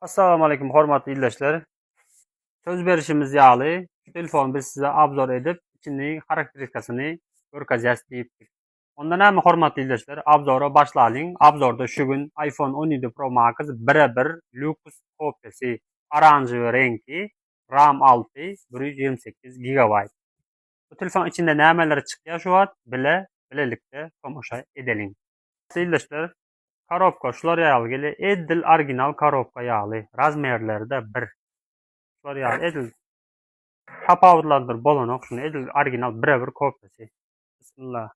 Assalamu alaykum hormatly izleyiciler. Söz berişimiz ýaly. Telefon biz size abzor edip içindeki karakteristikasını görkezýäs diýipdik. Onda näme hormatly izleyiciler? Abzora başlaýyn. Abzorda şu gün iPhone 17 Pro Max birebir Lux kopyasy, aranjy rengi, RAM 6, 128 GB. Bu telefon içinde nämeler çykýar şu wagt bilelikde tomoşa edelim. Izleyiciler, korobka şular ýaly gele edil original korobka ýaly. Razmerleri de 1. Şular ýaly edil tapawutlandyr bolanok şunu edil original birebir kopyasy. Bismillah.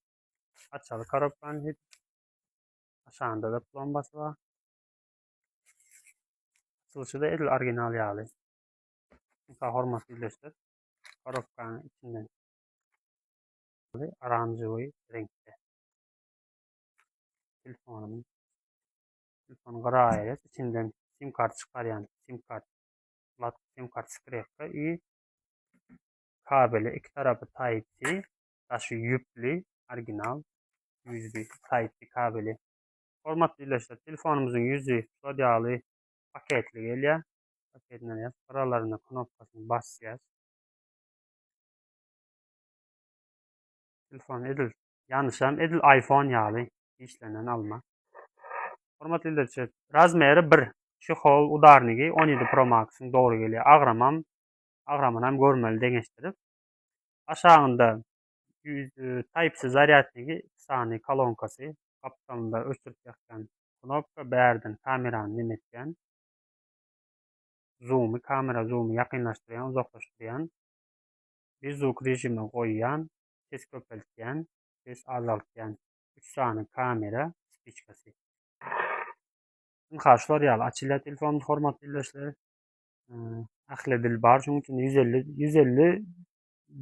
Açaly korobkany. Aşağında da plombasy bar. Açılışy da edil original ýaly. Hormatly izleyiciler, korobkanyň içinden aranjy renkde. Telefon garaýat içinden sim kart çykarýan sim kart skretka i kabeli iki tarafı Type-C, taşı yüklü, orijinal, yüzlü Type-C kabeli. Hormatly izleyiciler, telefonumuzun yüzü sodyaly paketli gelýär. Paketinden ýaz. Aralarına knopkasyny basýas. Telefon edil ýanysam edil iPhone ýaly işlenen alma. Hormatly izleyiciler, razmeri 1. Şihol udarnygy 17 Pro Max'yň dogry gelýär. Agramanam görmeli deňeşdirip. Aşağında Type-C zaryadniky sany kolonkasy, kapsamında öçürip ýakdan knopka, bärden kamerany nemetýän, kamera zoomy ýakynlaşdyrýan, uzaklaşdyrýan, bezuk rejimine goýýan, ses köpeltýän, ses azaltýan 3 sany kamera spiçkasy. Şular ýaly açylýar telefonumyz hormatly izleyiciler. Ahli dil bar, şonuň üçin 150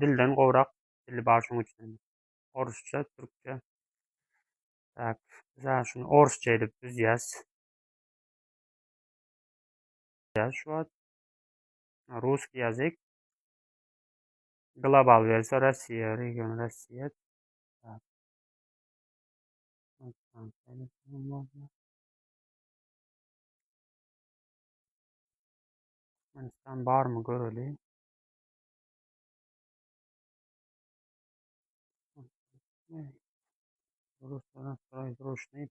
dilden gowrak dili bar şonuň üçin. Orusça, türkçe. Tak, biz şunu orusça edip düz ýaz. Şu an Ruski язык. Global versiya Rossiya, region Rossiya. Tak. Türkmenistan barmy göreli? Rusya настроить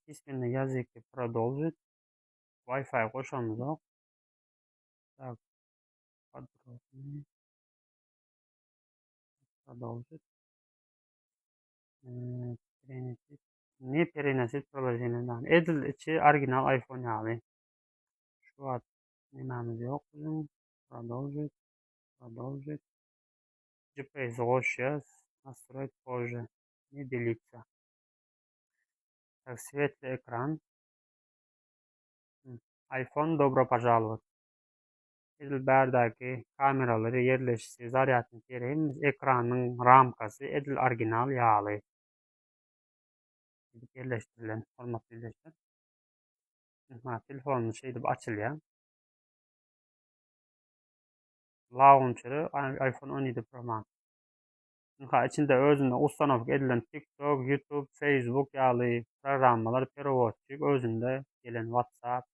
письменный язык продолжить. Wi-Fi koşamızok. Так. Подробнее. Продолжить. Переносить. Не переносить приложение. Edil içi original iPhone ýaly. Şu an nimamiz yok bizim. Продолжить. Продолжить. GPS goşýas. Настроить позже. Не делиться. Так, светлый экран. iPhone добро пожаловать. Edil bärdäki kameralary yerleşisi, zaryadny terimiz, ekranyň ramkasy edil original ýaly. Yerleşdirilen hormatly izleyiciler. Telefonumuz şeýdip açylýar. Launcher'ı iPhone 17 Pro Max. İçinde özünde ustanowk edilen TikTok, YouTube, Facebook ýaly programmalar perevodçyk, özünde gelen WhatsApp.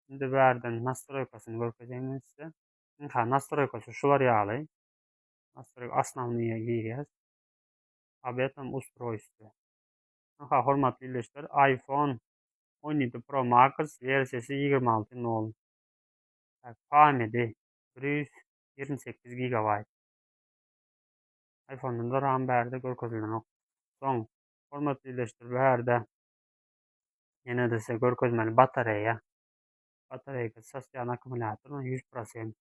Şimdi bärden nastroykasyny görkezýämiz size. Nastroykasy şular ýaly. Настройка основные ýaz. Об этом устройстве. Hormatly izleyiciler, iPhone 17 Pro Max versiýasy 26.0. Pamedi 128 GB. iPhone'un da RAM bärde görkezilýän. Soň, hormatly izleyiciler, bärde ýene de size görkezmeli batareýa. Batareýa sasýan akkumulýator 100%.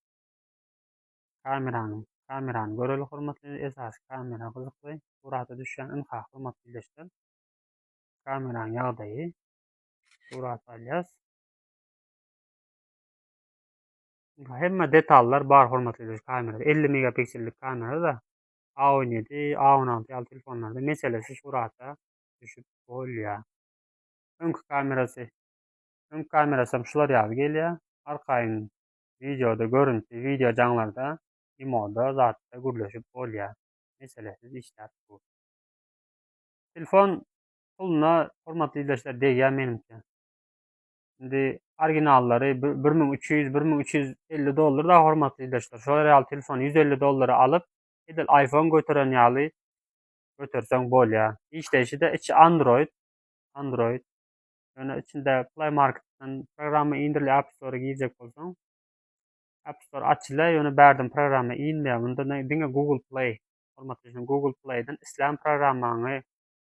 Kamerany göreli hormatly esas kamera gyzykly. Surata düşýän hormatly izleyiciler. Kameranyň ýagdaýy. Surat alýas. Hemme detallar bar hormatly izleyiciler kamerada. 50 megapiksellik kamerada A17, A16 ýaly telefonlarda meselesi surata düşüp bolýar. Öňkü kamerasy şular ýaly gelýär. Arkaýyn videoda görüntü, video jaňlarda imoda zatda gürleşip bolýar. Meselesiz işler bu. Telefon puluna hormatly izleyiciler degýär menimçe. Şimdi Orijinallary 1300-1350 dollar da hormatly ildeşler. Şol real telefonu 150 dollara alıp edil iPhone götüren ýaly götürseň bolýar. İşleşi de içi Android. Android. Ýöne içinde Play Market'dan programy indirli App Store'a girecek bolsaň App Store açyla ýöne bärden programy indirýär. Bunda diňe Google Play. Hormatly Google Play'den isläm programaňy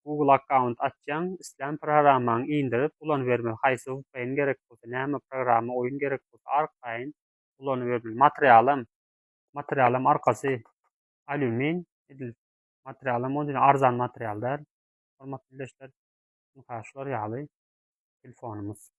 Google account açjaň, isläm programaňy indirip ulany berme. Haýsy website gerek bolsa, näme programy, oýun gerek bolsa arkaýyn ulany berme. Materialym arkasy alümin edil. Materialym oňa arzan materiallar. Hormatly ildeşler, şular ýaly telefonumuz.